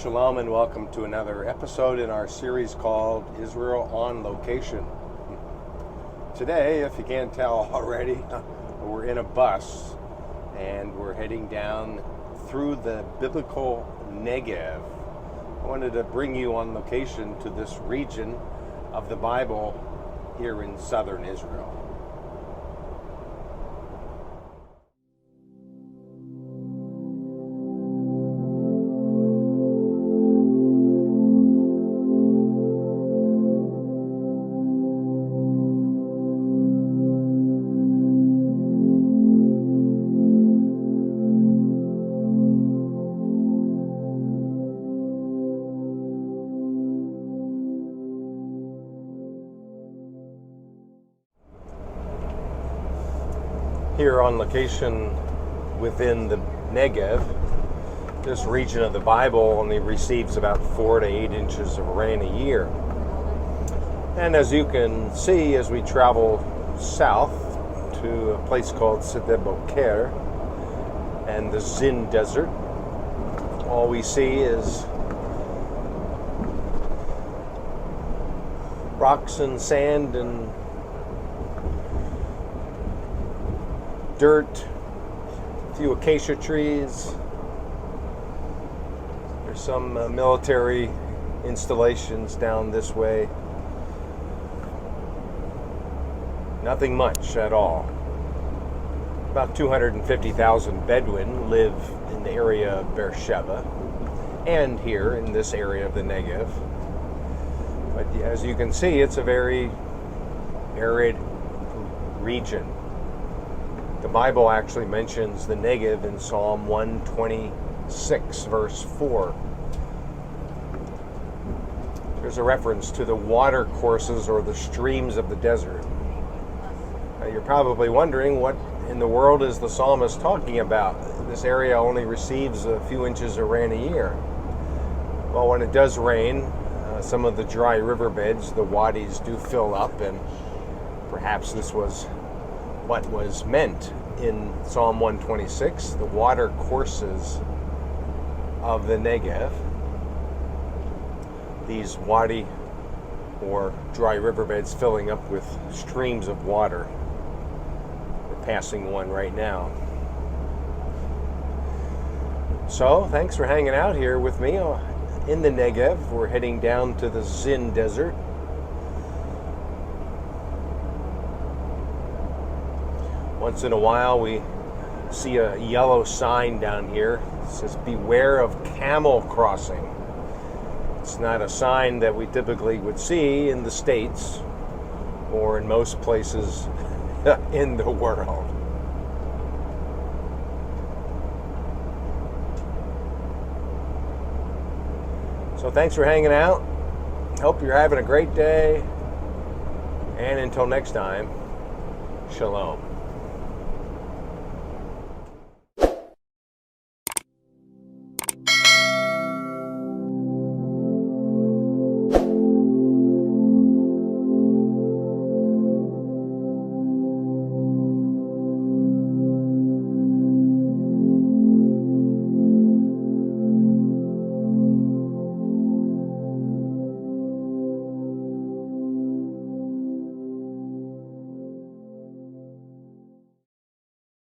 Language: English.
Shalom and welcome to another episode in our series called Israel on Location. Today, if you can't tell already, we're in a bus and we're heading down through the biblical Negev. I wanted to bring you on location to this region of the Bible here in southern Israel. Here on location within the Negev, this region of the Bible only receives about 4 to 8 inches of rain a year. And as you can see, as we travel south to a place called Boker and the Zin Desert, all we see is rocks and sand and dirt, a few acacia trees. There's some military installations down this way. Nothing much at all. About 250,000 Beduion live in the area of Beersheba and here in this area of the Negev. But as you can see, it's a very arid region. The Bible actually mentions the Negev in Psalm 126, verse 4. There's a reference to the water courses or the streams of the desert. Now, you're probably wondering, what in the world is the psalmist talking about? This area only receives a few inches of rain a year. Well, when it does rain, some of the dry riverbeds, the wadis, do fill up, and perhaps this was what was meant in Psalm 126, the water courses of the Negev. These wadi or dry riverbeds filling up with streams of water. We're passing one right now. So, thanks for hanging out here with me in the Negev. We're heading down to the Zin Desert. Once in a while we see a yellow sign down here. It says, "Beware of camel crossing." It's not a sign that we typically would see in the States or in most places in the world. So thanks for hanging out. Hope you're having a great day. And until next time, shalom.